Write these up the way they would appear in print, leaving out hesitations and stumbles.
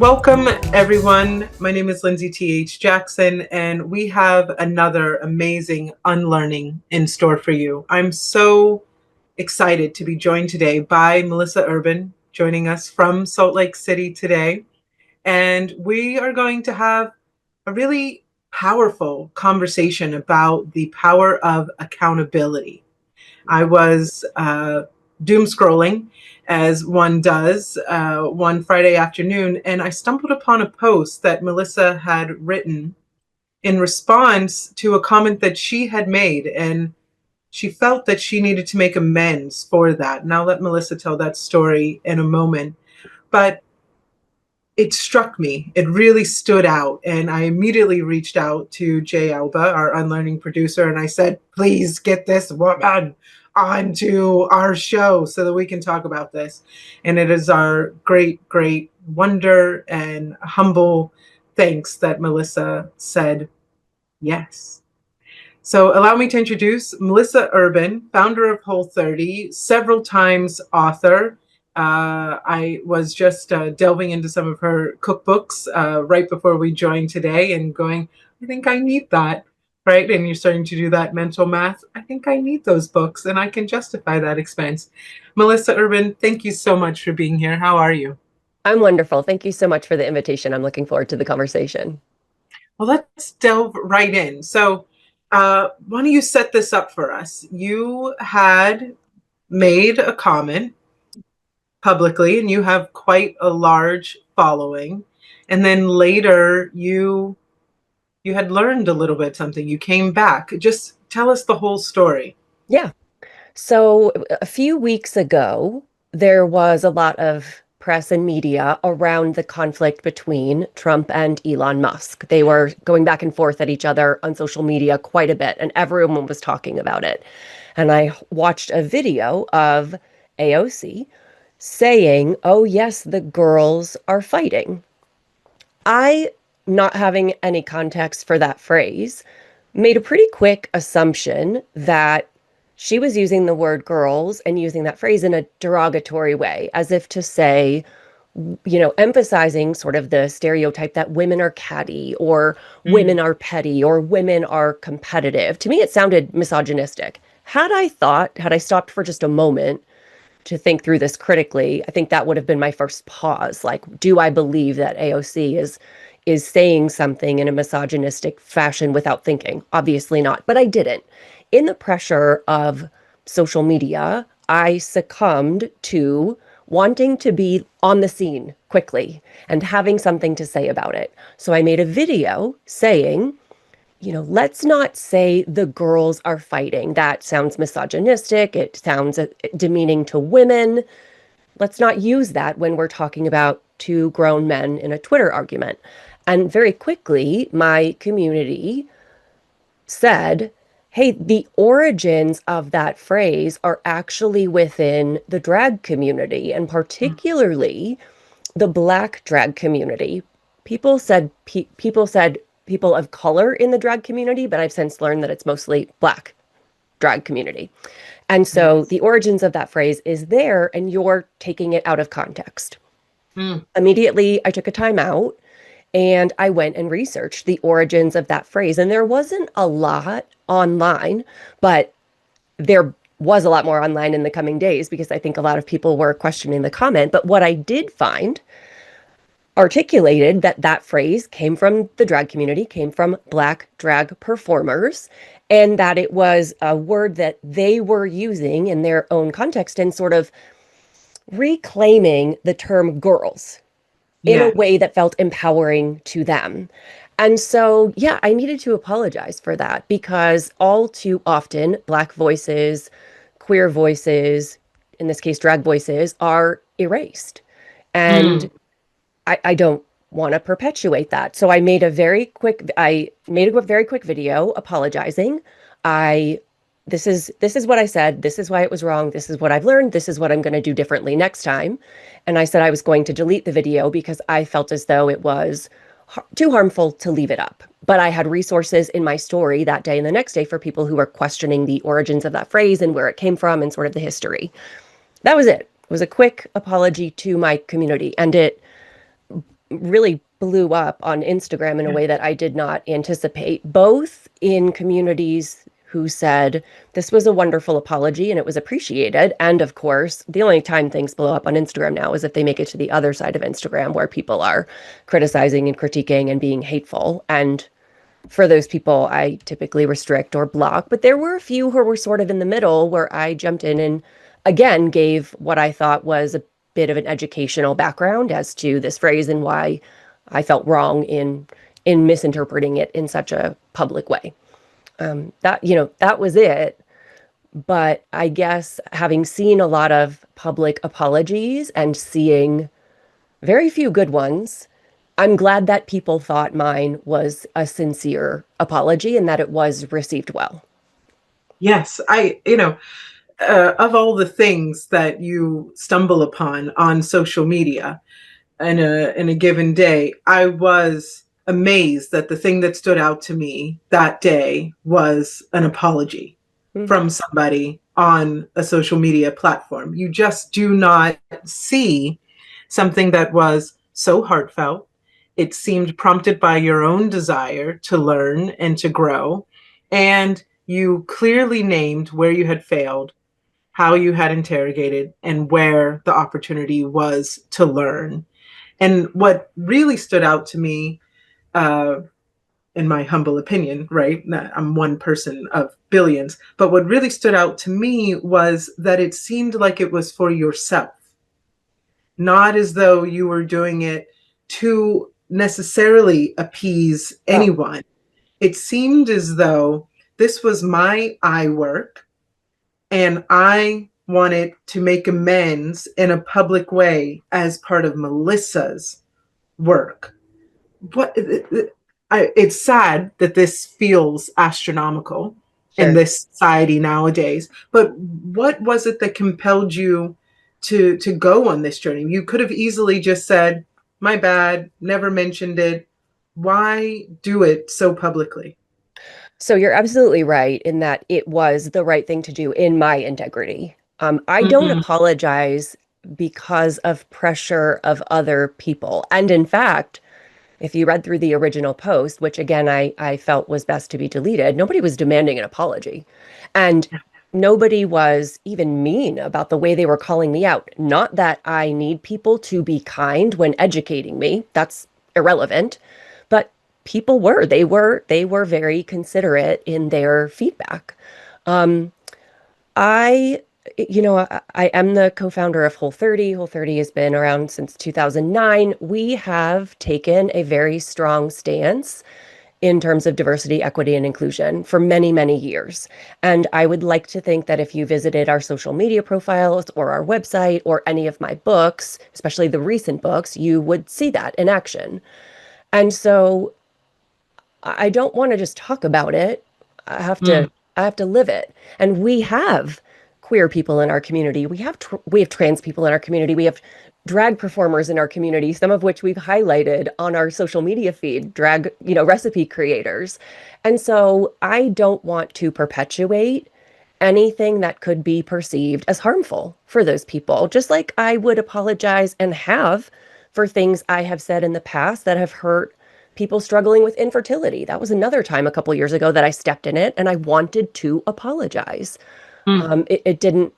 Welcome, everyone. My name is Lindsey T. Jackson, and we have another amazing unlearning in store for you. I'm so excited to be joined today by Melissa Urban, joining us from Salt Lake City today. And we are going to have a really powerful conversation about the power of accountability. I was doom scrolling, as one does, one Friday afternoon, and I stumbled upon a post that Melissa had written in response to a comment that she had made, and she felt that she needed to make amends for that. And I'll let Melissa tell that story in a moment. But it struck me. It really stood out. And I immediately reached out to Jay Alba, our Unlearning producer, and I said, please get this woman onto our show so that we can talk about this. And it is our great, great wonder and humble thanks that Melissa said yes. So allow me to introduce Melissa Urban, founder of Whole30, several times author. I was just delving into some of her cookbooks right before we joined today and going, I think I need that, right? And you're starting to do that mental math. I think I need those books and I can justify that expense. Melissa Urban, thank you so much for being here. How are you? I'm wonderful. Thank you so much for the invitation. I'm looking forward to the conversation. Well, let's delve right in. So why don't you set this up for us? You had made a comment publicly and you have quite a large following. And then later you had learned a little bit something. You came back. Just tell us the whole story. Yeah. So a few weeks ago, there was a lot of press and media around the conflict between Trump and Elon Musk. They were going back and forth at each other on social media quite a bit, and everyone was talking about it. And I watched a video of AOC saying, oh, yes, the girls are fighting. I, not having any context for that phrase, made a pretty quick assumption that she was using the word girls and using that phrase in a derogatory way, as if to say, emphasizing sort of the stereotype that women are catty or women are petty or women are competitive. To me, it sounded misogynistic. Had I stopped for just a moment to think through this critically, I think that would have been my first pause. Like, do I believe that AOC is saying something in a misogynistic fashion without thinking? Obviously not, but I didn't. In the pressure of social media, I succumbed to wanting to be on the scene quickly and having something to say about it. So I made a video saying, let's not say the girls are fighting. That sounds misogynistic. It sounds demeaning to women. Let's not use that when we're talking about two grown men in a Twitter argument. And very quickly, my community said, hey, the origins of that phrase are actually within the drag community, and particularly the Black drag community. People said people of color in the drag community, but I've since learned that it's mostly Black drag community. And so the origins of that phrase is there, and you're taking it out of context. Immediately, I took a time out and I went and researched the origins of that phrase. And there wasn't a lot online, but there was a lot more online in the coming days because I think a lot of people were questioning the comment. But what I did find articulated that phrase came from the drag community, came from Black drag performers, and that it was a word that they were using in their own context and sort of reclaiming the term girls in a way that felt empowering to them. And so, yeah, I needed to apologize for that because all too often, Black voices, queer voices, in this case, drag voices, are erased. And I don't want to perpetuate that. So I made a very quick video apologizing. This is what I said. This is why it was wrong. This is what I've learned. This is what I'm going to do differently next time. And I said I was going to delete the video because I felt as though it was too harmful to leave it up. But I had resources in my story that day and the next day for people who were questioning the origins of that phrase and where it came from and sort of the history. That was it. It was a quick apology to my community. And it really blew up on Instagram in a way that I did not anticipate, both in communities who said this was a wonderful apology and it was appreciated. And of course, the only time things blow up on Instagram now is if they make it to the other side of Instagram where people are criticizing and critiquing and being hateful. And for those people, I typically restrict or block. But there were a few who were sort of in the middle where I jumped in and again gave what I thought was a bit of an educational background as to this phrase and why I felt wrong in misinterpreting it in such a public way. That was it. But I guess having seen a lot of public apologies and seeing very few good ones, I'm glad that people thought mine was a sincere apology and that it was received well. Yes, of all the things that you stumble upon on social media in a given day, I was amazed that the thing that stood out to me that day was an apology Mm. from somebody on a social media platform. You just do not see something that was so heartfelt. It seemed prompted by your own desire to learn and to grow. And you clearly named where you had failed, how you had interrogated, and where the opportunity was to learn. And what really stood out to me, uh, in my humble opinion, right? I'm one person of billions, but what really stood out to me was that it seemed like it was for yourself, not as though you were doing it to necessarily appease Oh, anyone. It seemed as though this was my eye work and I wanted to make amends in a public way as part of Melissa's work. What it's sad that this feels astronomical in sure. this society nowadays, but what was it that compelled you to go on this journey? You could have easily just said, my bad, never mentioned it. Why do it so publicly? So you're absolutely right in that it was the right thing to do in my integrity. I don't Mm-hmm. apologize because of pressure of other people. And in fact, if you read through the original post, which again I felt was best to be deleted, nobody was demanding an apology. And nobody was even mean about the way they were calling me out. Not that I need people to be kind when educating me. That's irrelevant. But people were. They were very considerate in their feedback. Um, I, I am the co-founder of Whole30. Whole30 has been around since 2009. We have taken a very strong stance in terms of diversity, equity, and inclusion for many, many years. And I would like to think that if you visited our social media profiles or our website or any of my books, especially the recent books, you would see that in action. And so I don't want to just talk about it. I have Mm, to I have to live it. And we have queer people in our community. We have trans people in our community. We have drag performers in our community, some of which we've highlighted on our social media feed, drag, recipe creators. And so I don't want to perpetuate anything that could be perceived as harmful for those people, just like I would apologize and have for things I have said in the past that have hurt people struggling with infertility. That was another time a couple years ago that I stepped in it and I wanted to apologize. mm, It didn't,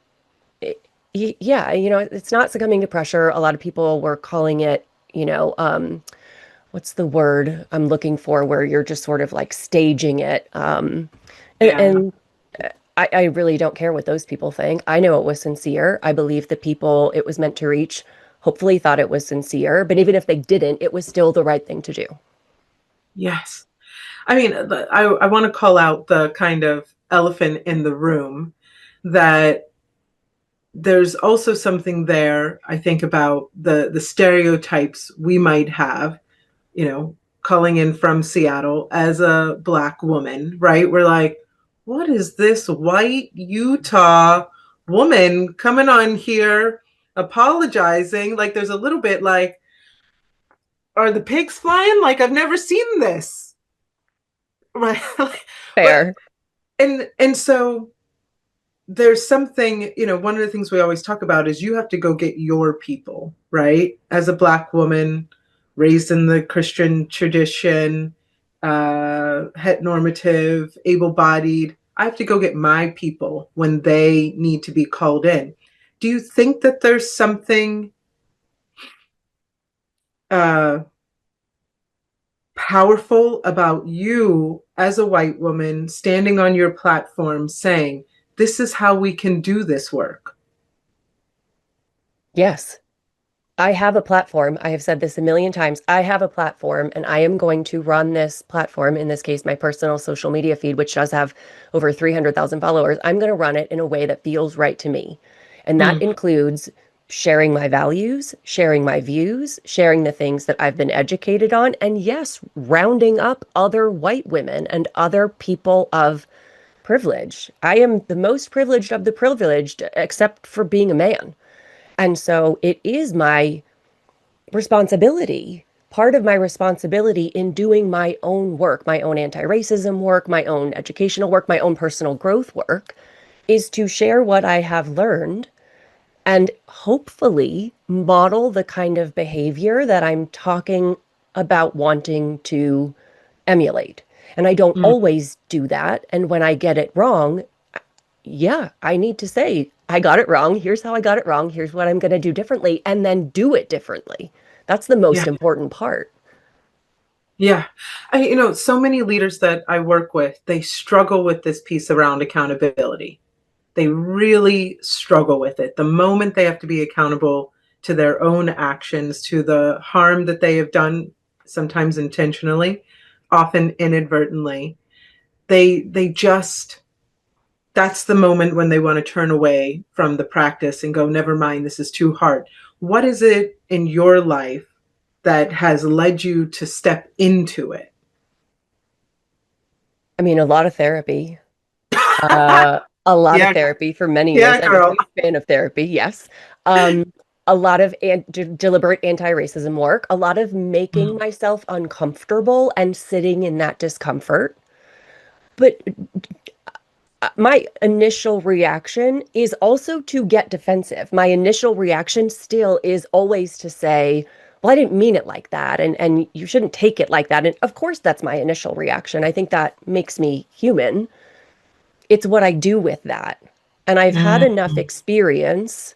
yeah, it's not succumbing to pressure. A lot of people were calling it, what's the word I'm looking for where you're just sort of like staging it. And, yeah. and I really don't care what those people think. I know it was sincere. I believe the people it was meant to reach hopefully thought it was sincere, but even if they didn't, it was still the right thing to do. Yes. I mean, I want to call out the kind of elephant in the room that there's also something there, I think, about the stereotypes we might have, calling in from Seattle as a Black woman, right? We're like, what is this white Utah woman coming on here apologizing? Like, there's a little bit like, are the pigs flying? Like, I've never seen this. Right. but Fair. and so there's something, one of the things we always talk about is you have to go get your people, right? As a Black woman, raised in the Christian tradition, heteronormative, able-bodied. I have to go get my people when they need to be called in. Do you think that there's something uh, powerful about you as a white woman standing on your platform saying, this is how we can do this work? Yes. I have a platform. I have said this a million times. I have a platform and I am going to run this platform, in this case, my personal social media feed, which does have over 300,000 followers. I'm going to run it in a way that feels right to me. And that Mm, includes sharing my values, sharing my views, sharing the things that I've been educated on, and yes, rounding up other white women and other people of privilege. I am the most privileged of the privileged, except for being a man. And so it is my responsibility, part of my responsibility in doing my own work, my own anti-racism work, my own educational work, my own personal growth work, is to share what I have learned and hopefully model the kind of behavior that I'm talking about wanting to emulate. And I don't mm, always do that. And when I get it wrong, yeah, I need to say, I got it wrong. Here's how I got it wrong. Here's what I'm going to do differently, and then do it differently. That's the yeah, most important part. yeah. So many leaders that I work with, they struggle with this piece around accountability. They really struggle with it. The moment they have to be accountable to their own actions, to the harm that they have done, sometimes intentionally, often inadvertently, they just that's the moment when they want to turn away from the practice and go, never mind, this is too hard. What is it in your life that has led you to step into it? I mean, a lot of therapy, a lot of Yeah, therapy for many years. yeah, I'm a girl. huge fan of therapy, yes. A lot of deliberate anti-racism work, a lot of making Mm, myself uncomfortable and sitting in that discomfort. But my initial reaction is also to get defensive. My initial reaction still is always to say, well, I didn't mean it like that, and you shouldn't take it like that. And of course, that's my initial reaction. I think that makes me human. It's what I do with that. And I've had mm, enough experience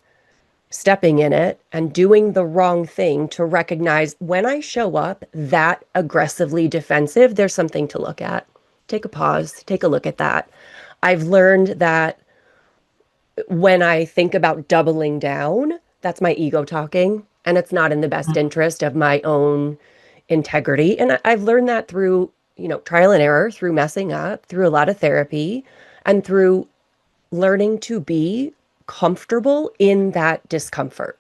stepping in it and doing the wrong thing to recognize when I show up that aggressively defensive, there's something to look at. Take a pause, take a look at that. I've learned that when I think about doubling down, that's my ego talking, and it's not in the best interest of my own integrity. And I've learned that through, trial and error, through messing up, through a lot of therapy, and through learning to be comfortable in that discomfort.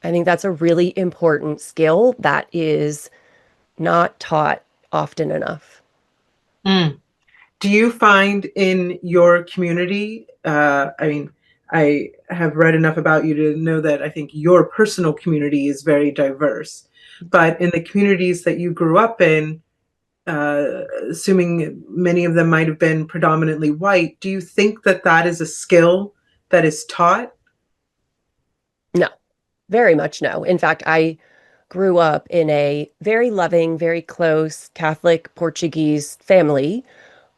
I think that's a really important skill that is not taught often enough. mm. Do you find in your community, I have read enough about you to know that I think your personal community is very diverse, but in the communities that you grew up in, assuming many of them might have been predominantly white, do you think that that is a skill that is taught? No, very much no. In fact, I grew up in a very loving, very close Catholic Portuguese family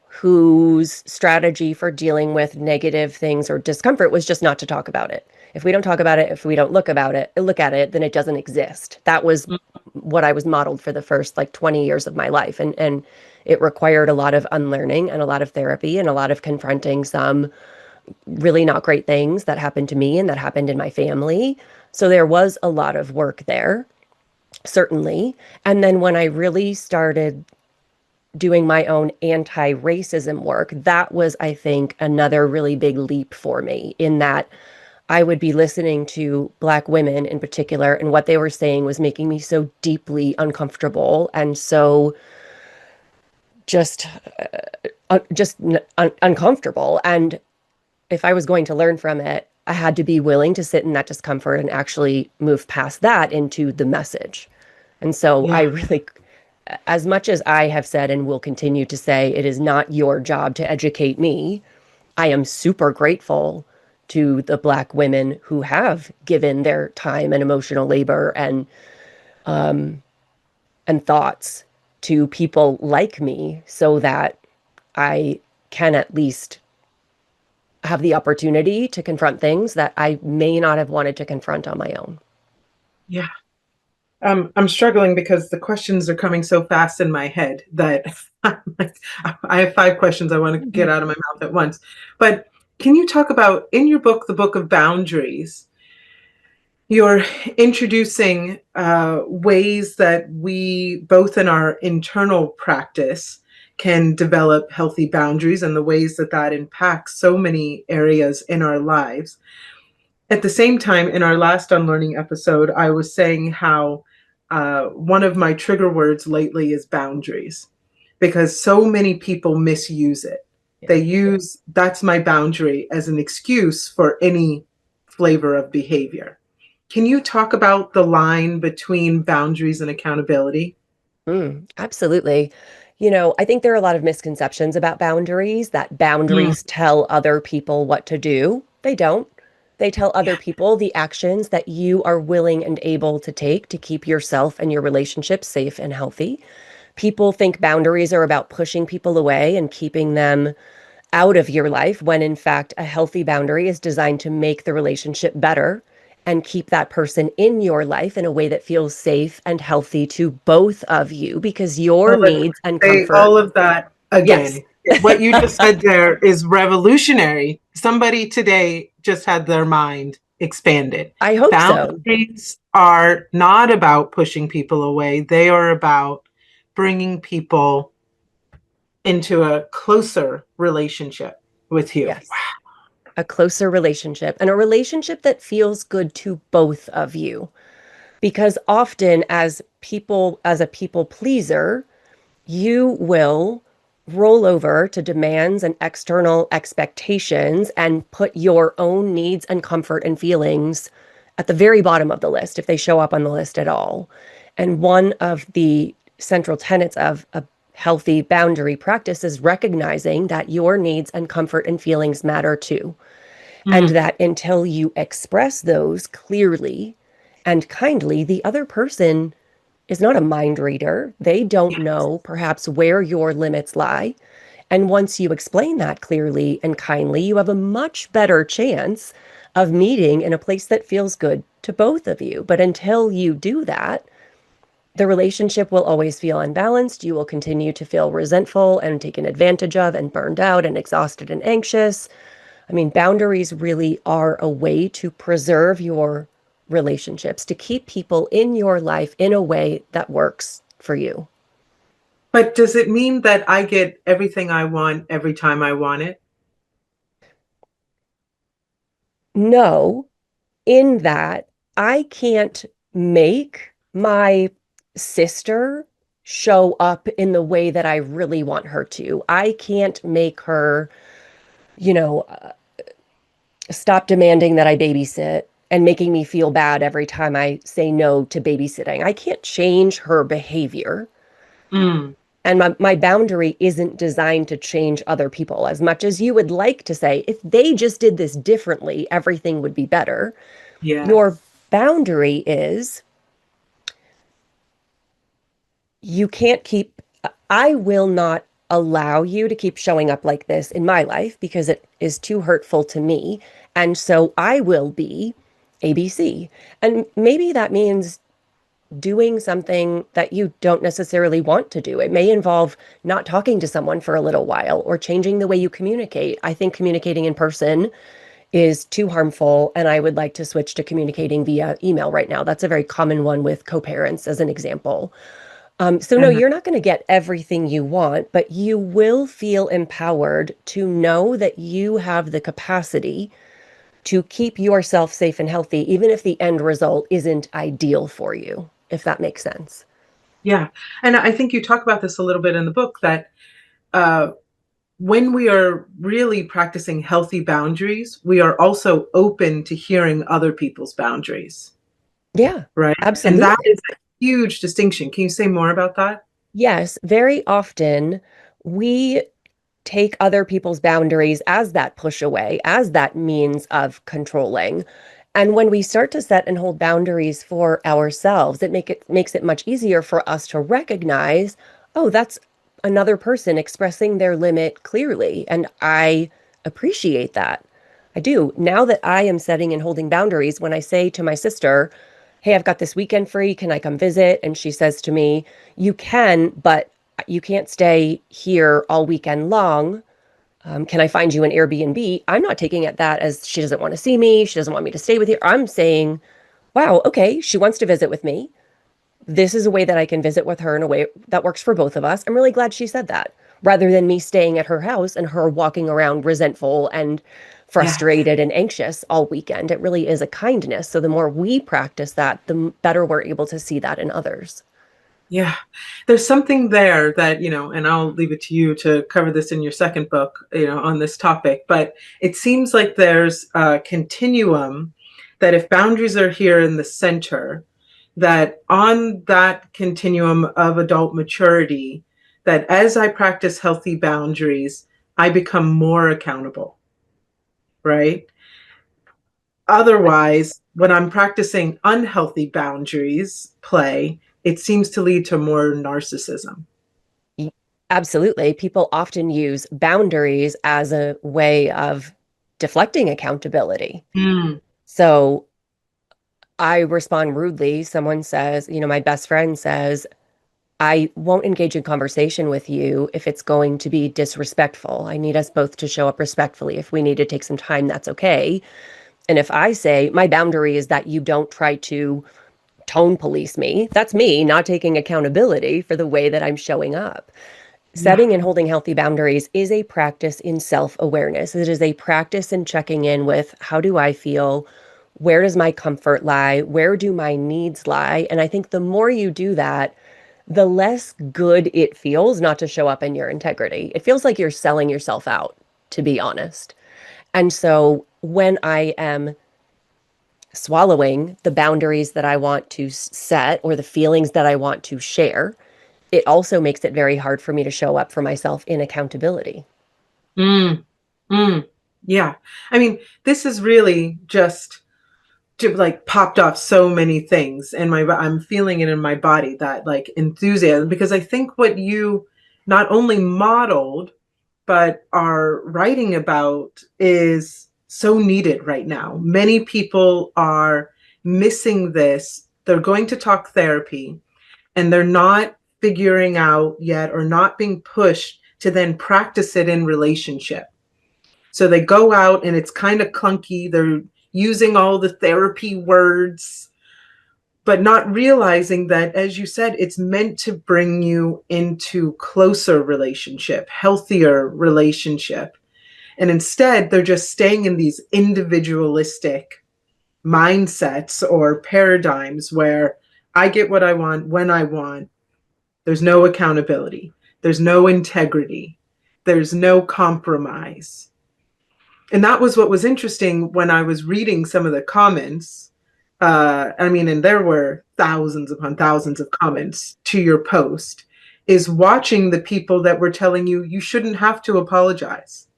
whose strategy for dealing with negative things or discomfort was just not to talk about it. If we don't talk about it, if we don't look at it, then it doesn't exist. That was what I was modeled for the first like 20 years of my life. And it required a lot of unlearning and a lot of therapy and a lot of confronting some really not great things that happened to me and that happened in my family. So there was a lot of work there, certainly. And then when I really started doing my own anti-racism work, that was, I think, another really big leap for me in that I would be listening to Black women in particular, and what they were saying was making me so deeply uncomfortable and so just uncomfortable. And if I was going to learn from it, I had to be willing to sit in that discomfort and actually move past that into the message. And so I Yeah. really, as much as I have said and will continue to say, it is not your job to educate me, I am super grateful to the Black women who have given their time and emotional labor and and thoughts to people like me so that I can at least have the opportunity to confront things that I may not have wanted to confront on my own. Yeah. I'm struggling because the questions are coming so fast in my head that I'm like, I have five questions I want to get out of my mouth at once. But can you talk about in your book, the Book of Boundaries, you're introducing ways that we, both in our internal practice, can develop healthy boundaries and the ways that that impacts so many areas in our lives. At the same time, in our last Unlearning episode, I was saying how one of my trigger words lately is boundaries because so many people misuse it. They use that's my boundary as an excuse for any flavor of behavior. Can you talk about the line between boundaries and accountability? Absolutely. I think there are a lot of misconceptions about boundaries, that Mm, boundaries tell other people what to do. They don't. They tell other yeah. people the actions that you are willing and able to take to keep yourself and your relationships safe and healthy. People think boundaries are about pushing people away and keeping them out of your life, when in fact, a healthy boundary is designed to make the relationship better and keep that person in your life in a way that feels safe and healthy to both of you because your Well, let's needs and say comfort. all of that Yes, again. What you just said there is revolutionary. Somebody today just had their mind expanded. I hope so. Boundaries are not about pushing people away, they are about bringing people into a closer relationship with you. Yes. A closer relationship and a relationship that feels good to both of you. Because often, as a people pleaser, you will roll over to demands and external expectations and put your own needs and comfort and feelings at the very bottom of the list if they show up on the list at all. And one of the central tenets of a healthy boundary practice is recognizing that your needs and comfort and feelings matter too. And Mm, that until you express those clearly and kindly, the other person is not a mind reader. They don't yeah. know perhaps where your limits lie. And once you explain that clearly and kindly, you have a much better chance of meeting in a place that feels good to both of you. But until you do that, the relationship will always feel unbalanced. You will continue to feel resentful and taken advantage of and burned out and exhausted and anxious. I mean, boundaries really are a way to preserve your relationships, to keep people in your life in a way that works for you. But does it mean that I get everything I want every time I want it? No, in that I can't make my sister show up in the way that I really want her to. I can't make her, you know, stop demanding that I babysit and making me feel bad every time I say no to babysitting. I can't change her behavior. Mm, And my boundary isn't designed to change other people as much as you would like to say, if they just did this differently, everything would be better. Your yes. boundary is you can't keep, I will not allow you to keep showing up like this in my life because it is too hurtful to me. And so I will be ABC. And maybe that means doing something that you don't necessarily want to do. It may involve not talking to someone for a little while or changing the way you communicate. I think communicating in person is too harmful, and I would like to switch to communicating via email right now. That's a very common one with co-parents, as an example. So no, And you're not going to get everything you want, but you will feel empowered to know that you have the capacity to keep yourself safe and healthy, even if the end result isn't ideal for you, if that makes sense. yeah, and I think you talk about this a little bit in the book that uh, when we are really practicing healthy boundaries, we are also open to hearing other people's boundaries, Yeah, right? And that absolutely. is a huge distinction. Can you say more about that? Yes, very often we take other people's boundaries as that push away, as that means of controlling. And when we start to set and hold boundaries for ourselves, it makes it much easier for us to recognize, oh, that's another person expressing their limit clearly. And I appreciate that. I do. Now that I am setting and holding boundaries, when I say to my sister, hey, I've got this weekend free, can I come visit? And she says to me, you can, but you can't stay here all weekend long. Can I find you an Airbnb? I'm not taking it that as she doesn't want to see me. She doesn't want me to stay with you. I'm saying, wow, okay, she wants to visit with me. This is a way that I can visit with her in a way that works for both of us. I'm really glad she said that rather than me staying at her house and her walking around resentful and Yeah. frustrated and anxious all weekend. It really is a kindness. So the more we practice that, the better we're able to see that in others. Yeah, there's something there that, and I'll leave it to you to cover this in your second book, on this topic, but it seems like there's a continuum that if boundaries are here in the center, that on that continuum of adult maturity, that as I practice healthy boundaries, I become more accountable, right? Otherwise, when I'm practicing unhealthy boundaries play, it seems to lead to more narcissism. Y- Absolutely. People often use boundaries as a way of deflecting accountability. Mm. So I respond rudely. Someone says, my best friend says, I won't engage in conversation with you if it's going to be disrespectful. I need us both to show up respectfully. If we need to take some time, that's okay. And if I say my boundary is that you don't try to tone police me, that's me not taking accountability for the way that I'm showing up. Yeah. Setting and holding healthy boundaries is a practice in self-awareness. It is a practice in checking in with how do I feel? Where does my comfort lie? Where do my needs lie? And I think the more you do that, the less good it feels not to show up in your integrity. It feels like you're selling yourself out, to be honest. And so when I am swallowing the boundaries that I want to set or the feelings that I want to share, it also makes it very hard for me to show up for myself in accountability. Mm. Mm. Yeah. I mean, this is really just like popped off so many things and I'm feeling it in my body, that like enthusiasm, because I think what you not only modeled but are writing about is so needed right now. Many people are missing this. They're going to talk therapy and they're not figuring out yet or not being pushed to then practice it in relationship. So they go out and it's kind of clunky. They're using all the therapy words, but not realizing that, as you said, it's meant to bring you into closer relationship, healthier relationship. And instead, they're just staying in these individualistic mindsets or paradigms where I get what I want when I want. There's no accountability. There's no integrity. There's no compromise. And that was what was interesting when I was reading some of the comments. I mean, and there were thousands upon thousands of comments to your post, is watching the people that were telling you you shouldn't have to apologize.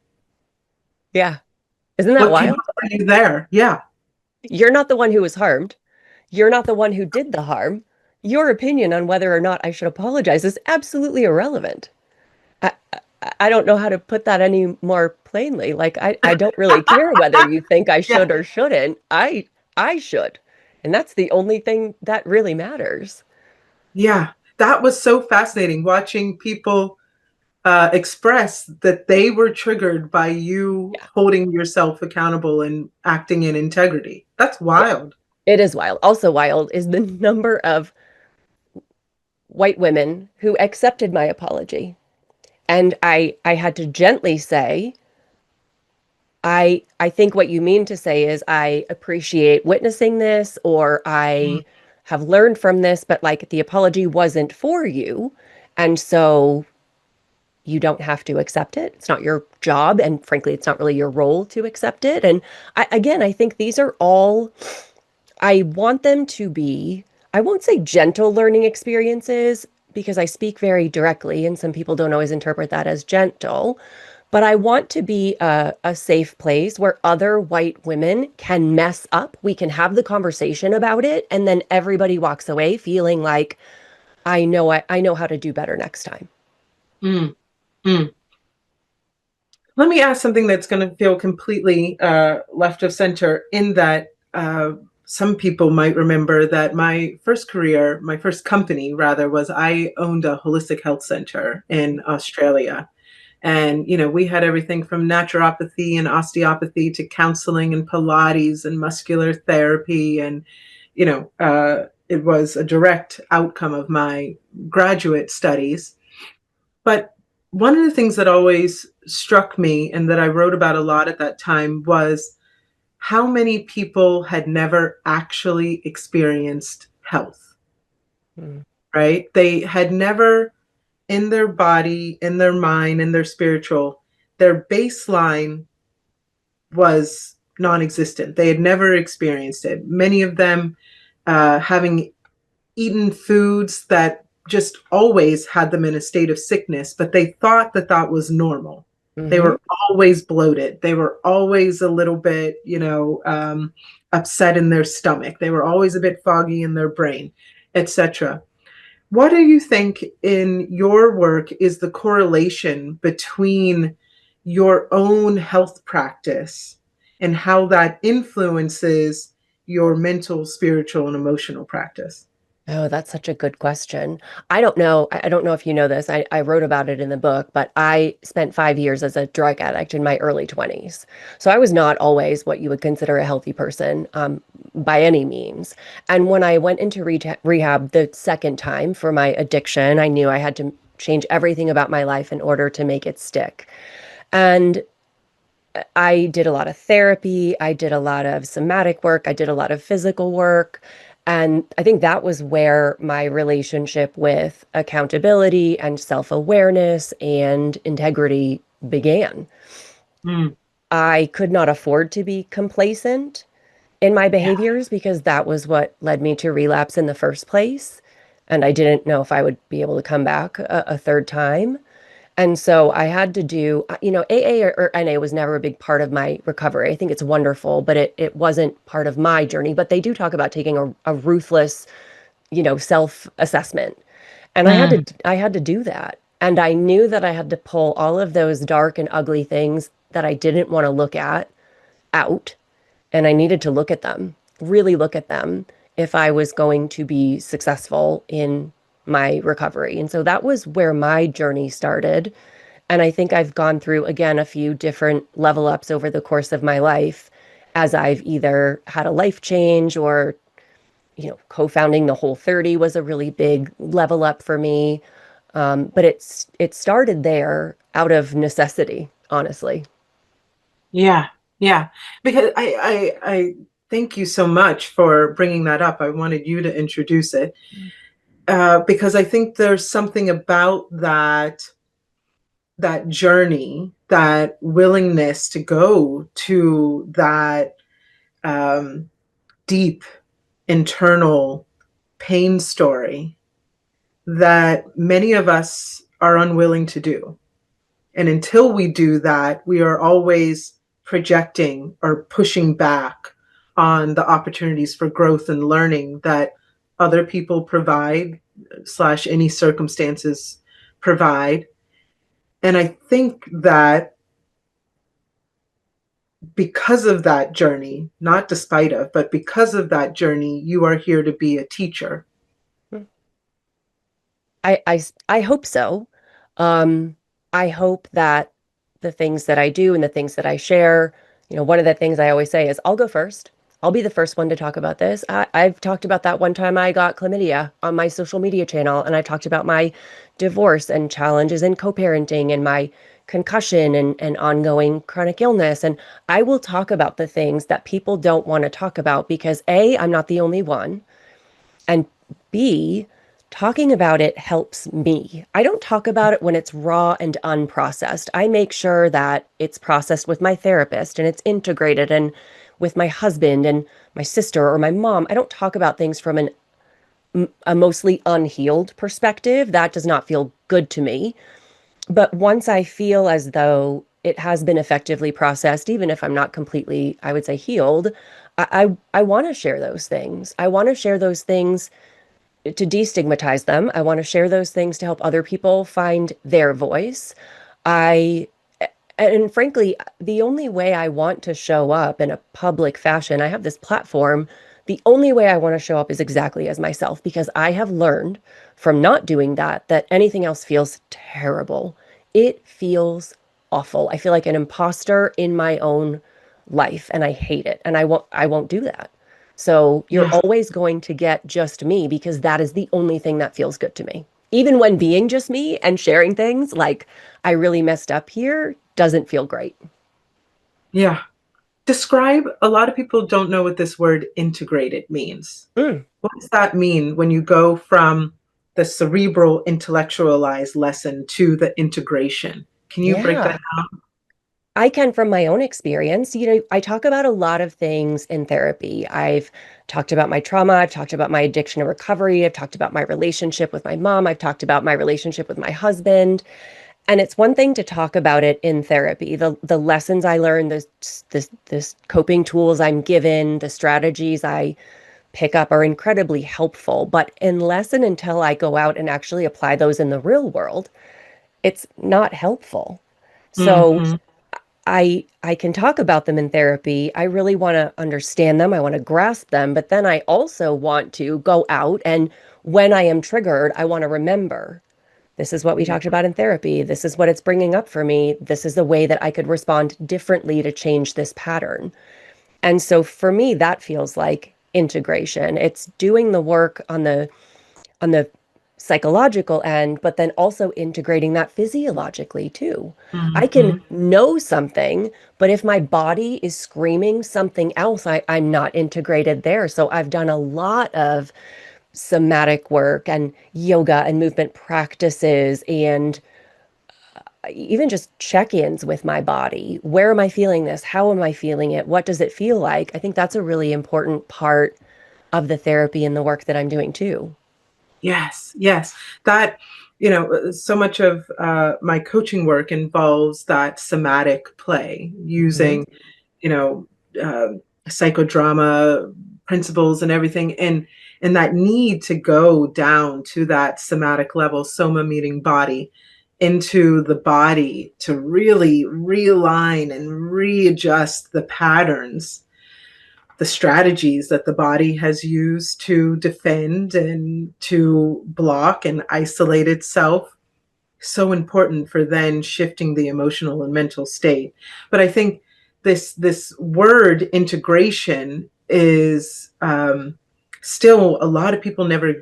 Yeah. Isn't that What came wild? up for you there? Yeah. You're not the one who was harmed. You're not the one who did the harm. Your opinion on whether or not I should apologize is absolutely irrelevant. I, I don't know how to put that any more plainly. Like I don't really care whether you think I Yeah. should or shouldn't. I should. And that's the only thing that really matters. Yeah. That was so fascinating watching people express that they were triggered by you Yeah. holding yourself accountable and acting in integrity. That's It, wild. it is wild. Also wild is the number of white women who accepted my apology. And I had to gently say, I think what you mean to say is I appreciate witnessing this or I have learned from this, but like the apology wasn't for you. And so you don't have to accept it. It's not your job. And frankly, it's not really your role to accept it. And again, I think these are all, I want them to be, I won't say gentle learning experiences because I speak very directly and some people don't always interpret that as gentle. But I want to be a safe place where other white women can mess up. We can have the conversation about it, and then everybody walks away feeling like I know how to do better next time. Mm, mm. Let me ask something that's going to feel completely left of center in that some people might remember that my first career, my first company rather, was I owned a holistic health center in Australia. And, we had everything from naturopathy and osteopathy to counseling and Pilates and muscular therapy. And, it was a direct outcome of my graduate studies. But one of the things that always struck me and that I wrote about a lot at that time was how many people had never actually experienced health, Mm. right? They had never, in their body, in their mind, in their spiritual, their baseline was non existent. They had never experienced it. Many of them having eaten foods that just always had them in a state of sickness, but they thought that that was normal. They Hmm. were always bloated. They were always a little bit, upset in their stomach. They were always a bit foggy in their brain, etc. What do you think in your work is the correlation between your own health practice and how that influences your mental, spiritual, and emotional practice? Oh, that's such a good question. I don't know. I don't know if you know this. I wrote about it in the book, but I spent 5 years as a drug addict in my early 20s. So I was not always what you would consider a healthy person, by any means. And when I went into rehab the second time for my addiction, I knew I had to change everything about my life in order to make it stick. And I did a lot of therapy. I did a lot of somatic work. I did a lot of physical work. And I think that was where my relationship with accountability and self-awareness and integrity began. Mm, I could not afford to be complacent in my behaviors because that was what led me to relapse in the first place. And I didn't know if I would be able to come back a third time. And so I had to do, AA or NA was never a big part of my recovery. I think it's wonderful, but it wasn't part of my journey. But they do talk about taking a ruthless, self-assessment. And mm, I had to do that. And I knew that I had to pull all of those dark and ugly things that I didn't want to look at out. And I needed to look at them, really look at them if I was going to be successful in my recovery. And so that was where my journey started. And I think I've gone through, again, a few different level ups over the course of my life as I've either had a life change or, co-founding the Whole30 was a really big level up for me. But it started there out of necessity, honestly. yeah, yeah. Because I thank you so much for bringing that up. I wanted you to introduce it because I think there's something about that journey, that willingness to go to that um, deep internal pain story that many of us are unwilling to do. And until we do that, we are always projecting or pushing back on the opportunities for growth and learning that other people provide, slash, any circumstances provide. And I think that because of that journey, not despite of, but because of that journey, you are here to be a teacher. I hope so. Um, I hope that the things that I do and the things that I share, one of the things I always say is I'll go first. I'll be the first one to talk about this. I've talked about that one time I got chlamydia on my social media channel, and I talked about my divorce and challenges in co-parenting and my concussion and ongoing chronic illness. And I will talk about the things that people don't want to talk about because A, I'm not the only one. And B, talking about it helps me. I don't talk about it when it's raw and unprocessed. I make sure that it's processed with my therapist and it's integrated and with my husband and my sister or my mom. I don't talk about things from a mostly unhealed perspective. That does not feel good to me. But once I feel as though it has been effectively processed, even if I'm not completely, I would say, healed. I want to share those things. I want to share those things to destigmatize them. I want to share those things to help other people find their voice. I and frankly, the only way I want to show up in a public fashion, I have this platform. The only way I want to show up is exactly as myself because I have learned from not doing that that anything else feels terrible. It feels awful. I feel like an imposter in my own life and I hate it and I won't do that. So you're Yeah. always going to get just me because that is the only thing that feels good to me. Even when being just me and sharing things like I really messed up here doesn't feel great. Yeah. Describe, a lot of people don't know what this word integrated means. Mm, What does that mean when you go from the cerebral intellectualized lesson to the integration? Can you break that yeah. I can from my own experience. I talk about a lot of things in therapy. I've talked about my trauma. I've talked about my addiction and recovery. I've talked about my relationship with my mom. I've talked about my relationship with my husband. And it's one thing to talk about it in therapy, the lessons I learned, this coping tools I'm given, the strategies I pick up are incredibly helpful. But unless and until I go out and actually apply those in the real world, it's not helpful. So Mm-hmm. I can talk about them in therapy. I really want to understand them. I want to grasp them, but then I also want to go out and when I am triggered, I want to remember this is what we Yeah. talked about in therapy. This is what it's bringing up for me. This is the way that I could respond differently to change this pattern. And so for me, that feels like integration. It's doing the work on the psychological end, but then also integrating that physiologically too. I can Mm-hmm. know something, but if my body is screaming something else, I'm not integrated there. So I've done a lot of somatic work and yoga and movement practices and even just check-ins with my body. Where am I feeling this? How am I feeling it? What does it feel like? I think that's a really important part of the therapy and the work that I'm doing too. Yes, yes. That, so much of my coaching work involves that somatic play Mhm. using, you know, uh, psychodrama principles and everything. And that need to go down to that somatic level, soma meaning body, into the body to really realign and readjust the patterns, the strategies that the body has used to defend and to block and isolate itself. So important for then shifting the emotional and mental state. But I think this word integration is still, a lot of people never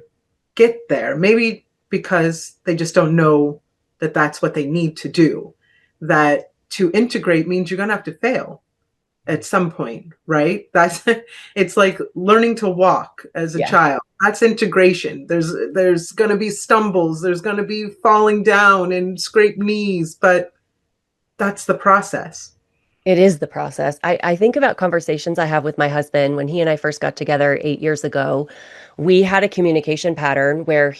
get there. Maybe because they just don't know that that's what they need to do. That to integrate means you're going to have to fail at some point, right? That's it's like learning to walk as a Yeah. child. That's integration. There's going to be stumbles, there's going to be falling down and scrape knees, but that's the process. It is the process. I think about conversations I have with my husband when he and I first got together 8 years ago. We had a communication pattern where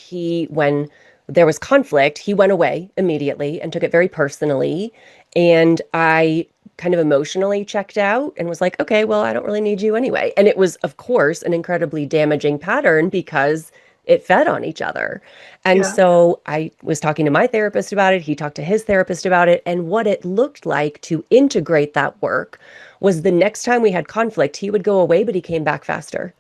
when there was conflict, he went away immediately and took it very personally. And I kind of emotionally checked out and was like, okay, well, I don't really need you anyway. And it was, of course, an incredibly damaging pattern because it fed on each other. And Yeah. so I was talking to my therapist about it. He talked to his therapist about it. And what it looked like to integrate that work was the next time we had conflict, he would go away, but he came back faster.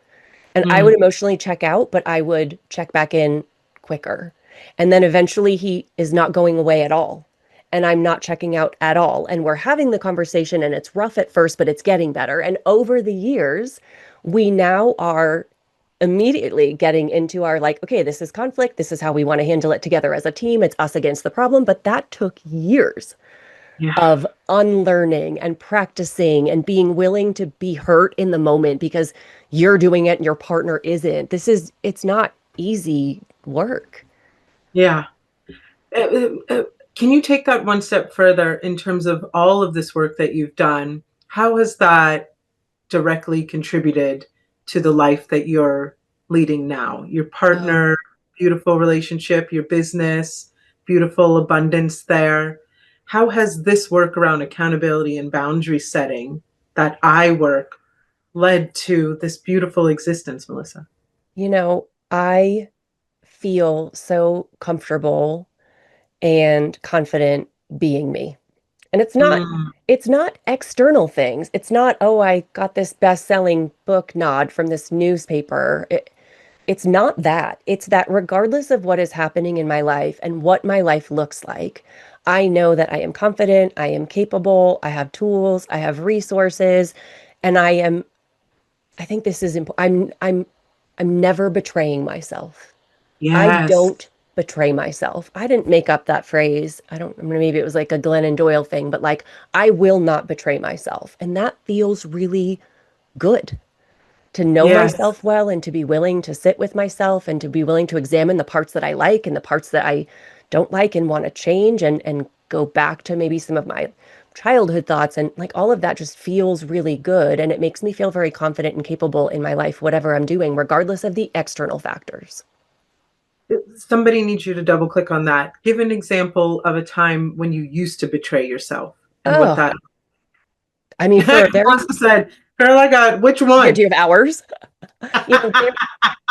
And I would Mm, emotionally check out, but I would check back in quicker. And then eventually he is not going away at all. And I'm not checking out at all. And we're having the conversation, and it's rough at first, but it's getting better. And over the years, we now are immediately getting into our like, okay, this is conflict. This is how we want to handle it together as a team. It's us against the problem. But that took years yeah. of unlearning and practicing and being willing to be hurt in the moment because you're doing it and your partner isn't. It's not easy work. Yeah. Uh, uh, uh, can you take that one step further in terms of all of this work that you've done? How has that directly contributed to the life that you're leading now? Your Oh, partner, beautiful relationship, your business, beautiful abundance there. How has this work around accountability and boundary setting that I work led to this beautiful existence, Melissa? I feel so comfortable and confident being me. And Mm, it's not external things. It's not, oh, I got this best-selling book nod from this newspaper. It's not that. It's that regardless of what is happening in my life and what my life looks like, I know that I am confident, I am capable, I have tools, I have resources, and I think this is important. I'm never betraying myself. I yes. don't betray myself. I didn't make up that phrase. I mean, maybe it was like a Glennon Doyle thing, but like, I will not betray myself. And that feels really good to know Yes. myself well and to be willing to sit with myself and to be willing to examine the parts that I like and the parts that I don't like and want to change and go back to maybe some of my childhood thoughts and like all of that just feels really good and it makes me feel very confident and capable in my life, whatever I'm doing, regardless of the external factors. Somebody needs you to double click on that. Give an example of a time when you used to betray yourself and what Oh, that I mean, for a very, Melissa said, girl, I got which yeah, one? do you have hours? You know,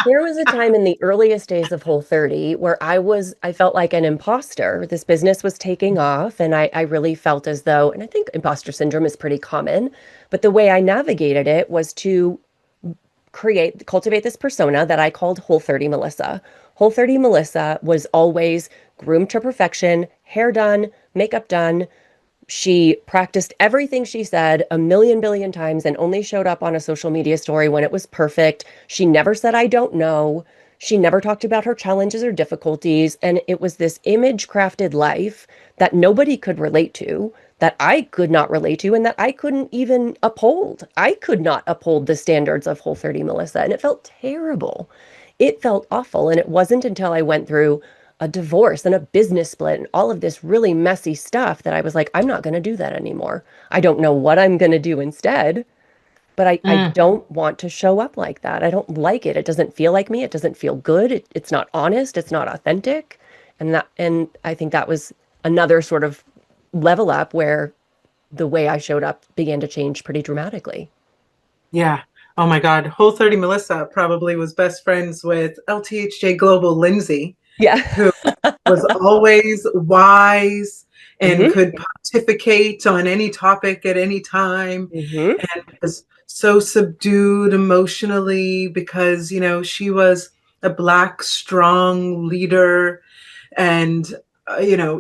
there was a time in the earliest days of Whole30 where I felt like an imposter. This business was taking off, and I really felt as though, and I think imposter syndrome is pretty common, but the way I navigated it was to cultivate this persona that I called Whole30 Melissa. Whole30 Melissa was always groomed to perfection, hair done, makeup done, she practiced everything she said a million billion times and only showed up on a social media story when it was perfect. She never said, I don't know. She never talked about her challenges or difficulties. And it was this image crafted life that nobody could relate to, that I could not relate to, and that I couldn't even uphold. I could not uphold the standards of Whole30 Melissa. And it felt terrible. It felt awful. And it wasn't until I went through a divorce and a business split and all of this really messy stuff that I was like, I'm not going to do that anymore. I don't know what I'm going to do instead, but I Mm, don't want to show up like that. I don't like it. It doesn't feel like me. It doesn't feel good. It's not honest. It's not authentic. And I think that was another sort of level up where the way I showed up began to change pretty dramatically. yeah. Oh my God. Whole30 Melissa probably was best friends with LTHJ Global Lindsey, Yeah. who was always wise and hmm could pontificate on any topic at any time hmm and was so subdued emotionally because, she was a Black, strong leader and,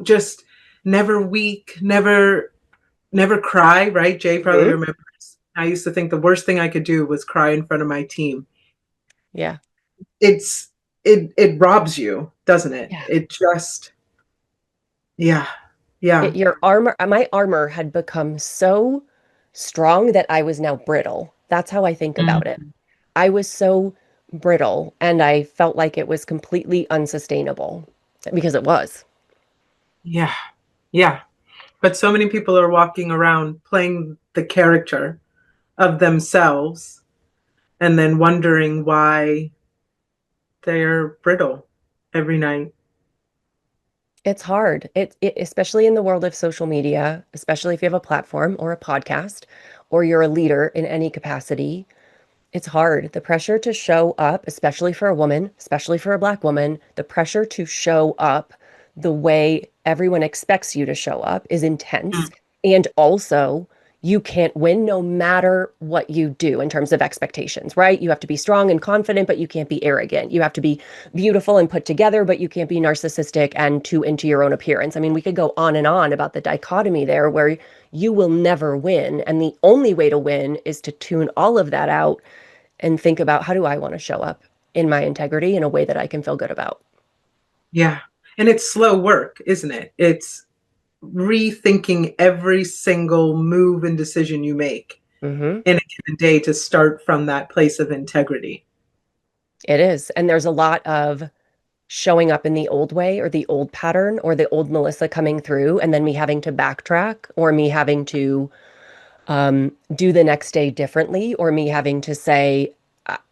just never weak, never cry, right? Jay probably hmm remembers. I used to think the worst thing I could do was cry in front of my team. Yeah. It's it robs you, doesn't it? Yeah. It just yeah. Yeah. My armor had become so strong that I was now brittle. That's how I think about it. Mm, I was so brittle and I felt like it was completely unsustainable because it was. yeah. Yeah. But so many people are walking around playing the character of themselves and then wondering why they're brittle every night. It's hard. Especially in the world of social media, especially if you have a platform or a podcast or you're a leader in any capacity. It's hard. The pressure to show up, especially for a woman, especially for a Black woman, the pressure to show up the way everyone expects you to show up is intense. Mm, And also, you can't win no matter what you do in terms of expectations, right? You have to be strong and confident, but you can't be arrogant. You have to be beautiful and put together, but you can't be narcissistic and too into your own appearance. I mean, we could go on and on about the dichotomy there where you will never win. And the only way to win is to tune all of that out and think about how do I want to show up in my integrity in a way that I can feel good about. yeah. And it's slow work, isn't it? It's rethinking every single move and decision you make hmm in a given day to start from that place of integrity. It is. And there's a lot of showing up in the old way or the old pattern or the old Melissa coming through and then me having to backtrack or me having to do the next day differently or me having to say,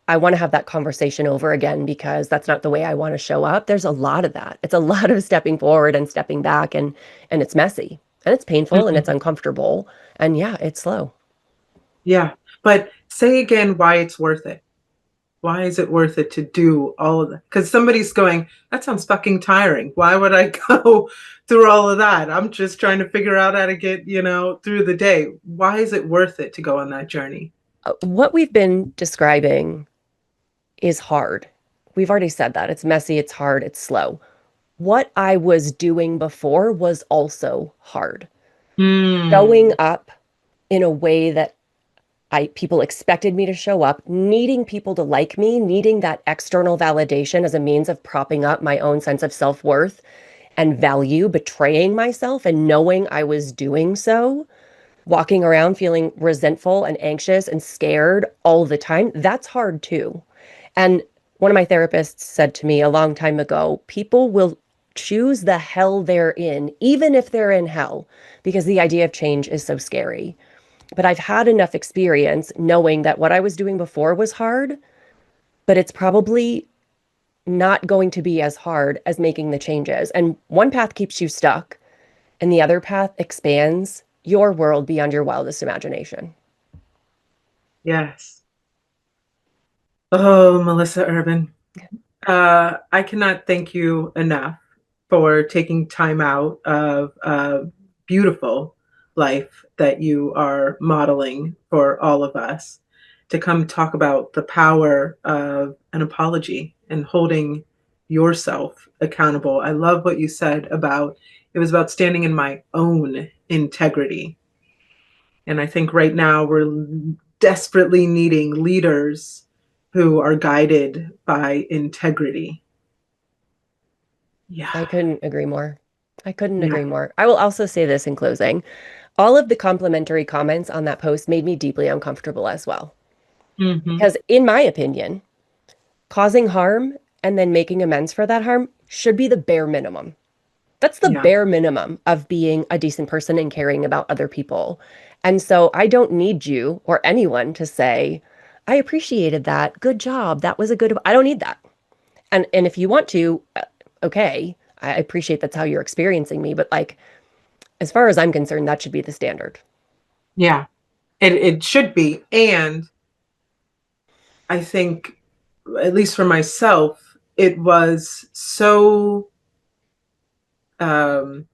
I want to have that conversation over again because that's not the way I want to show up. There's a lot of that. It's a lot of stepping forward and stepping back and it's messy. And it's painful and it's Mhm. uncomfortable. And yeah, it's slow. Yeah. But say again why it's worth it. Why is it worth it to do all of that? Because somebody's going, that sounds fucking tiring. Why would I go through all of that? I'm just trying to figure out how to get, through the day. Why is it worth it to go on that journey? What we've been describing is hard. We've already said that. It's messy, it's hard, it's slow. What I was doing before was also hard. Showing Hmm. up in a way that I people expected me to show up, needing people to like me, needing that external validation as a means of propping up my own sense of self-worth and value, betraying myself and knowing I was doing so, walking around feeling resentful and anxious and scared all the time. That's hard too. And one of my therapists said to me a long time ago, people will choose the hell they're in, even if they're in hell, because the idea of change is so scary. But I've had enough experience knowing that what I was doing before was hard, but it's probably not going to be as hard as making the changes. And one path keeps you stuck, and the other path expands your world beyond your wildest imagination. Yes. Oh, Melissa Urban. I cannot thank you enough for taking time out of a beautiful life that you are modeling for all of us to come talk about the power of an apology and holding yourself accountable. I love what you said about it was about standing in my own integrity. And I think right now we're desperately needing leaders who are guided by integrity. Yeah. I couldn't agree more. I couldn't Yeah. agree more. I will also say this in closing. All of the complimentary comments on that post made me deeply uncomfortable as well. Hmm. Because, in my opinion, causing harm and then making amends for that harm should be the bare minimum. That's the Yeah. bare minimum of being a decent person and caring about other people. And so I don't need you or anyone to say, I appreciated that. Good job. That was a good, I don't need that. And if you want to, okay, I appreciate that's how you're experiencing me, but like, as far as I'm concerned, that should be the standard. Yeah. It should be. And I think, at least for myself, it was so um,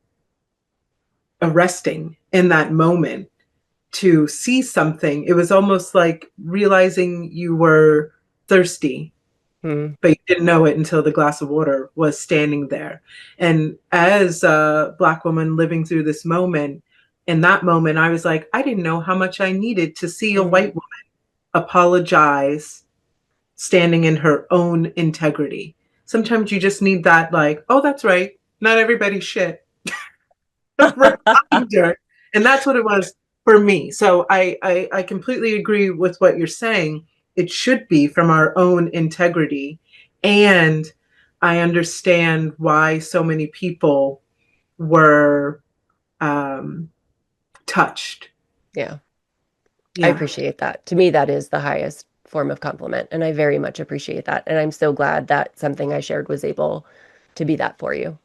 arresting in that moment to see something. It was almost like realizing you were thirsty, Hmm. but you didn't know it until the glass of water was standing there. And as a Black woman living through this moment, in that moment, I was like, I didn't know how much I needed to see a Hmm. white woman apologize, standing in her own integrity. Sometimes you just need that, like, oh, that's right. Not everybody's shit. Reminder. And that's what it was for me. So I completely agree with what you're saying. It should be from our own integrity. And I understand why so many people were um, touched. Yeah, I Yeah. appreciate that. To me, that is the highest form of compliment. And I very much appreciate that. And I'm so glad that something I shared was able to be that for you.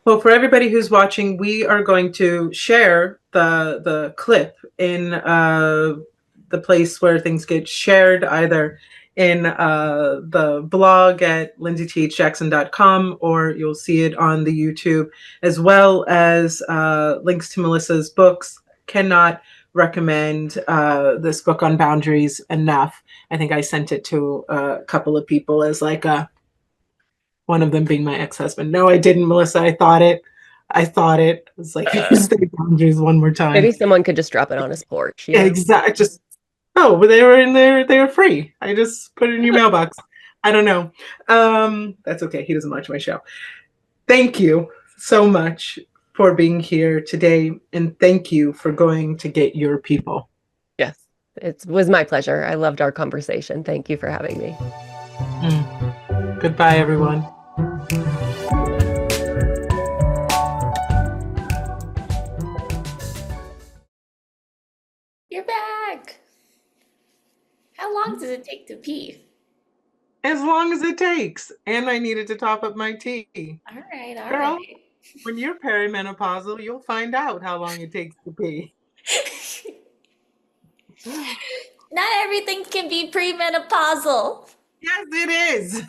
Well, for everybody who's watching, we are going to share the clip in the place where things get shared, either in the blog at lindsaythjackson.com, or you'll see it on the YouTube, as well as links to Melissa's books. Cannot recommend this book on boundaries enough. I think I sent it to a couple of people as like a one of them being my ex-husband. No, I didn't, Melissa. I thought it. I thought it. I was like, state boundaries one more Maybe time. someone could just drop it on his porch, you know? Exactly. Just but they were in there. They were free. I just put it in your mailbox. I don't know. That's okay. He doesn't watch my show. Thank you so much for being here today, and thank you for going to get your people. Yes. It was my pleasure. I loved our conversation. Thank you for having me. Goodbye, everyone. You're back. How long does it take to pee? As long as it takes, and I needed to top up my tea, All right, all girl. right. When you're perimenopausal, you'll find out how long it takes to pee. Not everything can be premenopausal. Yes, it is.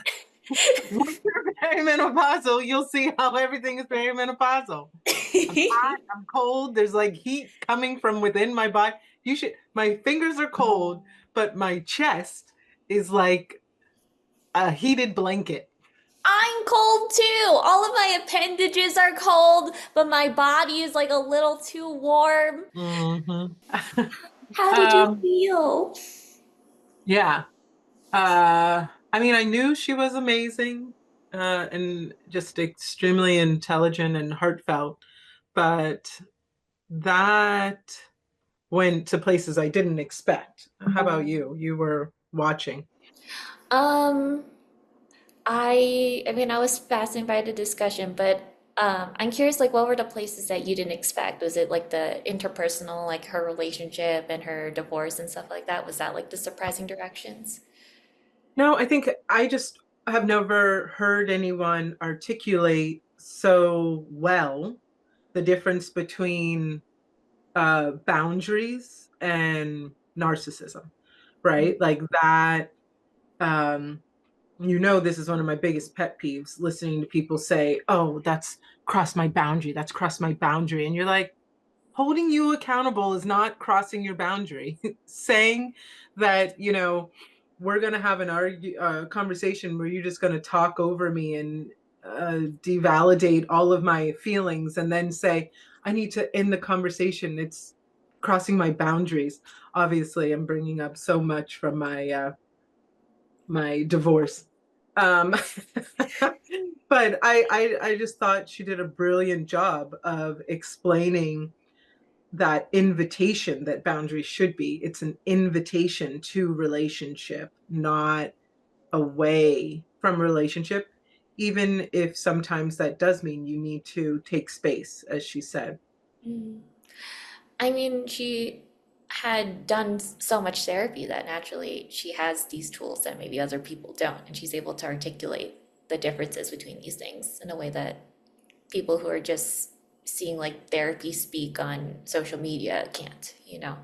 When you're perimenopausal, you'll see how everything is perimenopausal. I'm hot, I'm cold, there's like heat coming from within my body. My fingers are cold, but my chest is like a heated blanket. I'm cold too. All of my appendages are cold, but my body is like a little too warm. Mhm. How did you Um, feel? yeah. I mean, I knew she was amazing, and just extremely intelligent and heartfelt, but that went to places I didn't expect. How about you? You were watching. Um, I mean, I was fascinated by the discussion, but I'm curious, like, what were the places that you didn't expect? Was it like the interpersonal, like her relationship and her divorce and stuff like that? Was that like the surprising directions? No, I think I just have never heard anyone articulate so well the difference between boundaries and narcissism, right? Like that. Um, this is one of my biggest pet peeves, listening to people say, "Oh, that's crossed my boundary. That's crossed my boundary," and you're like, holding you accountable is not crossing your boundary. Saying that, we're going to have conversation where you're just going to talk over me and devalidate all of my feelings and then say, I need to end the conversation. It's crossing my boundaries. Obviously, I'm bringing up so much from my divorce. Um, but I just thought she did a brilliant job of explaining that invitation that boundaries should be. It's an invitation to relationship, not away from relationship, even if sometimes that does mean you need to take space, as she said. Mm. I mean, she had done so much therapy that naturally she has these tools that maybe other people don't, and she's able to articulate the differences between these things in a way that people who are just seeing like therapy speak on social media can't, you know?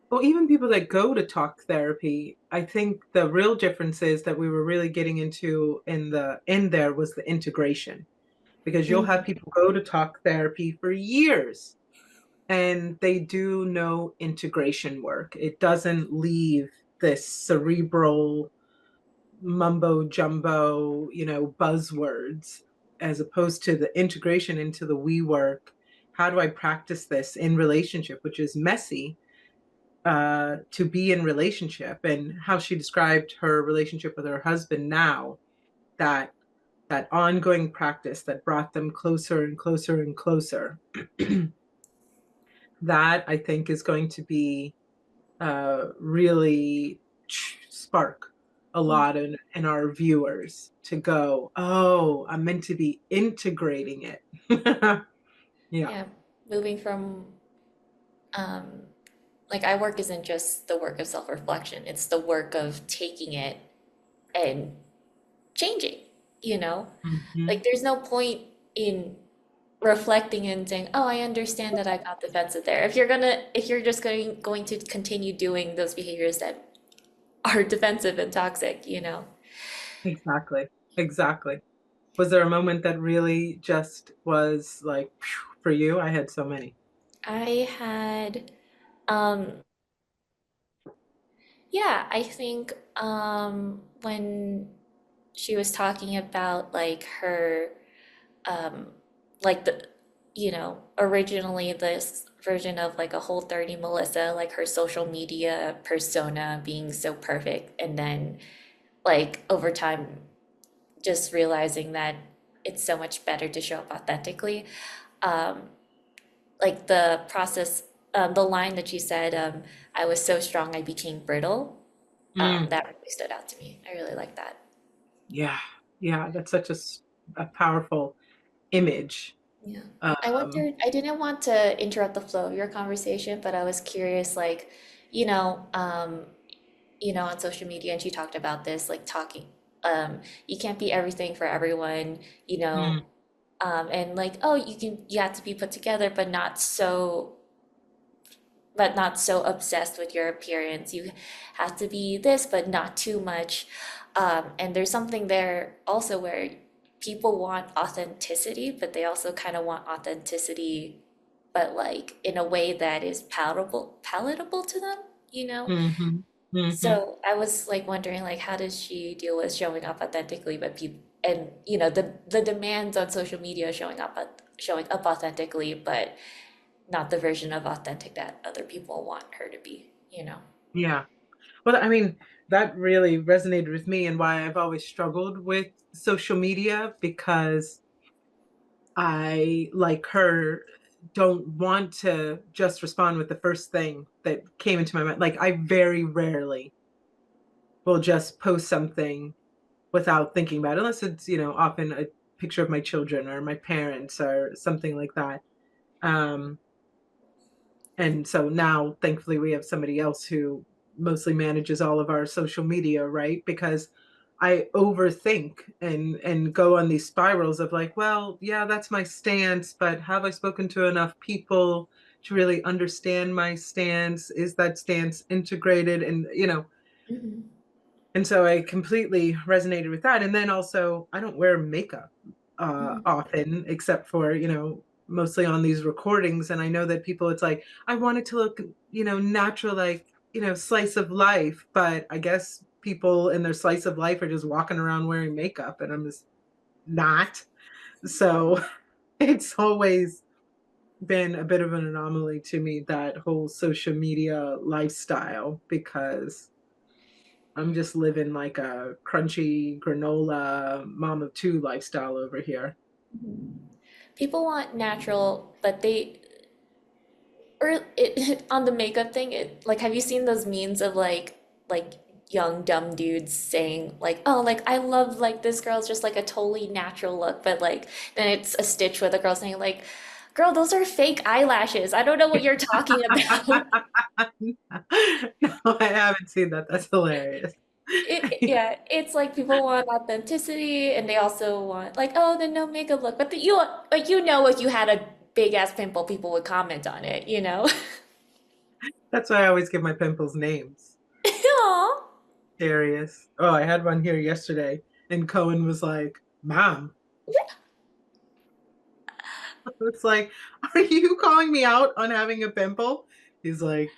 Well, even people that go to talk therapy, I think the real difference is that we were really getting into in the end there was the integration, because you'll have Mm. people go to talk therapy for years and they do no integration work. It doesn't leave this cerebral mumbo jumbo, buzzwords, as opposed to the integration into the we work. How do I practice this in relationship, which is messy, to be in relationship, and how she described her relationship with her husband now, that ongoing practice that brought them closer and closer and closer. That I think is going to be really spark a lot in our viewers to go, oh, I'm meant to be integrating it. Yeah. Yeah, moving from um, like I work isn't just the work of self-reflection, it's the work of taking it and changing, you know? Mhm. Like there's no point in reflecting and saying, "Oh, I understand that I got defensive there." If you're just going to continue doing those behaviors that are defensive and toxic, you know? Exactly. Exactly. Was there a moment that really just was like for you? I had so many. I had, um, yeah, I think when she was talking about like her um like the originally this version of like a Whole30 Melissa, like her social media persona being so perfect, and then like over time just realizing that it's so much better to show up authentically. um like the process, the line that you said, I was so strong I became brittle, Mm, that really stood out to me. I really like that. yeah. Yeah. That's such a powerful image. Yeah. I Um, wondered, I didn't want to interrupt the flow of your conversation, but I was curious, like, you know, um, on social media, and she talked about this, like talking, you can't be everything for everyone, you know, mm, and like, oh, you have to be put together, but not so obsessed with your appearance. You have to be this, but not too much. And there's something there also where people want authenticity, but they also kind of want authenticity, but like in a way that is palatable to them, you know? Hmm. Hmm. So I was like wondering like how does she deal with showing up authentically, but people and the demands on social media showing up authentically, but not the version of authentic that other people want her to be, you know? Yeah. Well, I mean, that really resonated with me and why I've always struggled with social media because I, like her, don't want to just respond with the first thing that came into my mind. Like, I very rarely will just post something without thinking about it, unless it's, often a picture of my children or my parents or something like that. Um, And so now, thankfully, we have somebody else who mostly manages all of our social media, right? Because I overthink and go on these spirals of like, well, yeah, that's my stance, but have I spoken to enough people to really understand my stance? Is that stance integrated? Mhm. And so I completely resonated with that. And then also, I don't wear makeup Mhm. often, except for, mostly on these recordings. And I know that people, it's like, I want it to look, natural, like, slice of life. But I guess people in their slice of life are just walking around wearing makeup, and I'm just not. So it's always been a bit of an anomaly to me, that whole social media lifestyle, because I'm just living like a crunchy granola mom of two lifestyle over here. People want natural, but on the makeup thing, like, have you seen those memes of like young dumb dudes saying like, oh, like I love like this girl's just like a totally natural look, but like then it's a stitch with a girl saying like, girl, those are fake eyelashes. I don't know what you're talking about. No, I haven't seen that. That's hilarious. Yeah, it's like people want authenticity and they also want like, oh, the no makeup look. But if you had a big ass pimple, people would comment on it, you know? That's why I always give my pimples names. Aw. Serious. Oh, I had one here yesterday, and Cohen was like, Mom. It's like, are you calling me out on having a pimple? He's like,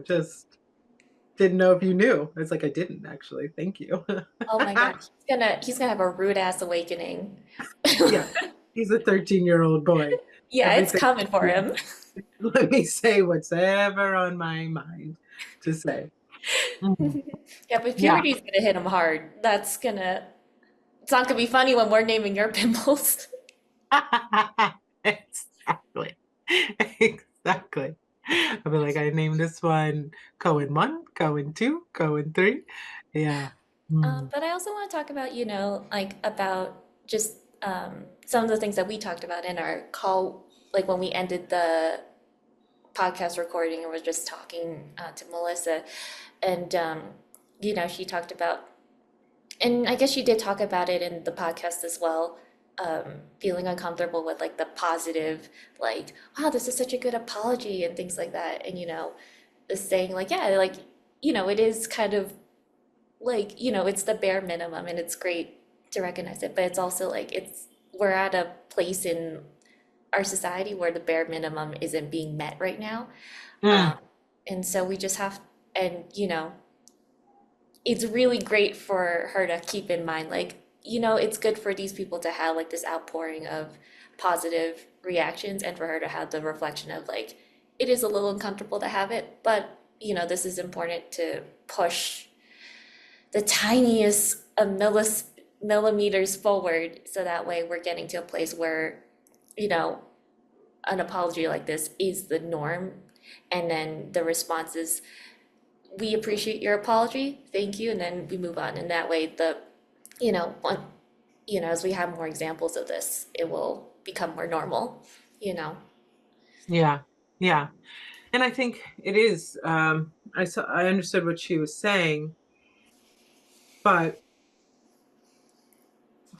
just didn't know if you knew. It's like, I didn't actually. Thank you. Oh my God, he's gonna have a rude ass awakening. Yeah, he's a 13-year-old boy. Yeah, it's Everything. coming for him. Let me say what's ever on my mind to say. Mhm. Yeah, but Yeah. puberty's gonna hit him hard. It's not gonna be funny when we're naming your pimples. Exactly. Exactly. I'll be like, I named this one Cohen 1, Cohen 2, Cohen 3. Yeah. Mm. But I also want to talk about, like about just some of the things that we talked about in our call, like when we ended the podcast recording and was just talking to Melissa, and she talked about, and I guess she did talk about it in the podcast as well, feeling uncomfortable with like the positive, like, wow, this is such a good apology and things like that, and saying like, yeah, like, it is kind of like, it's the bare minimum and it's great to recognize it, but it's also like we're at a place in our society where the bare minimum isn't being met right now. Mm. Um, and so we just and it's really great for her to keep in mind, like, it's good for these people to have like this outpouring of positive reactions and for her to have the reflection of like, it is a little uncomfortable to have it, but this is important to push the tiniest of millimeters forward so that way we're getting to a place where you know an apology like this is the norm, and then the response is, we appreciate your apology, thank you, and then we move on, and that way one, as we have more examples of this, it will become more normal, you know. Yeah. Yeah. And I think it is. I understood what she was saying, but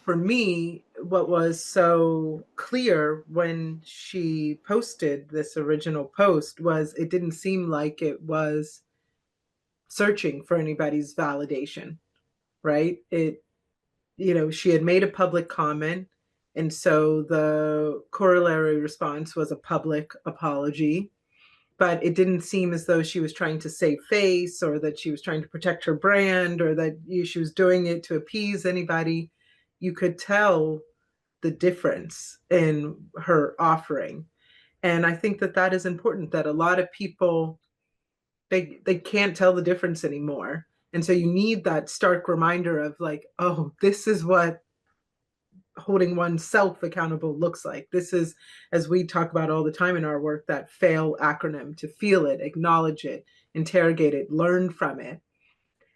for me, what was so clear when she posted this original post was it didn't seem like it was searching for anybody's validation, right? She had made a public comment. And so the corollary response was a public apology. But it didn't seem as though she was trying to save face or that she was trying to protect her brand or that she was doing it to appease anybody. You could tell the difference in her offering. And I think that that is important, that a lot of people, they can't tell the difference anymore. And so you need that stark reminder of like, oh, this is what holding oneself accountable looks like. This is, as we talk about all the time in our work, that FAIL acronym: to feel it, acknowledge it, interrogate it, learn from it.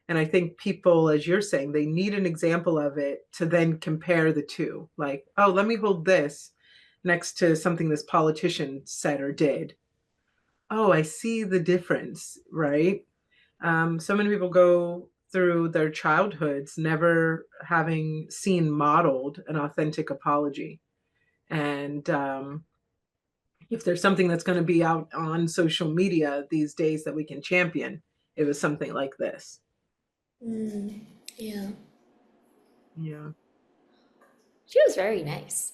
And I think people, as you're saying, they need an example of it to then compare the two. Like, oh, let me hold this next to something this politician said or did. Oh, I see the difference, right? So many people go through their childhoods never having seen modeled an authentic apology. And if there's something that's going to be out on social media these days that we can champion, it was something like this. Yeah. Yeah. She was very nice.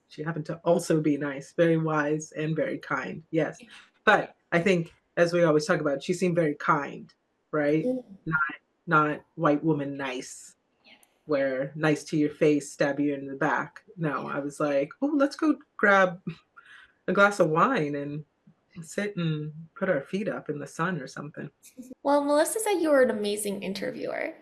She happened to also be nice, very wise, and very kind. Yes. But I think, as we always talk about, she seemed very kind, right? Not white woman nice, where nice to your face, stab you in the back. No, I was like, oh, let's go grab a glass of wine and sit and put our feet up in the sun or something. Well, Melissa said you were an amazing interviewer.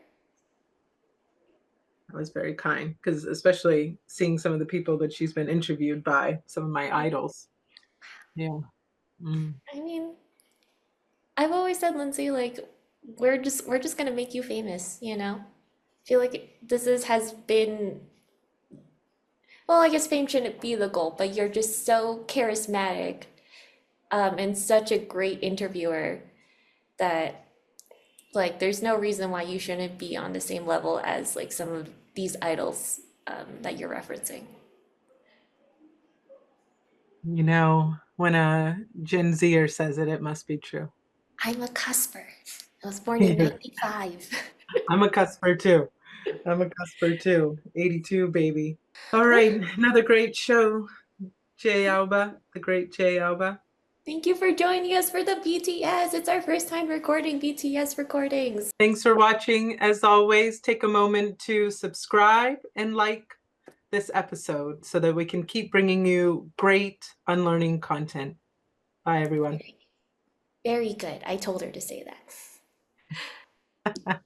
I was very kind because, especially seeing some of the people that she's been interviewed by, some of my idols. Yeah. Mm. I mean, I've always said, Lindsay, like we're just gonna make you famous, you know? I feel like has been, well, I guess fame shouldn't be the goal, but you're just so charismatic, and such a great interviewer that like there's no reason why you shouldn't be on the same level as like some of these idols that you're referencing. When a Gen Zer says it, it must be true. I'm a cusper. I was born in 95. I'm a cusper too. 82, baby. All right, another great show. Jay Alba, the great Jay Alba. Thank you for joining us for the BTS. It's our first time recording BTS recordings. Thanks for watching. As always, take a moment to subscribe and like this episode so that we can keep bringing you great unlearning content. Bye, everyone. Very good. I told her to say that.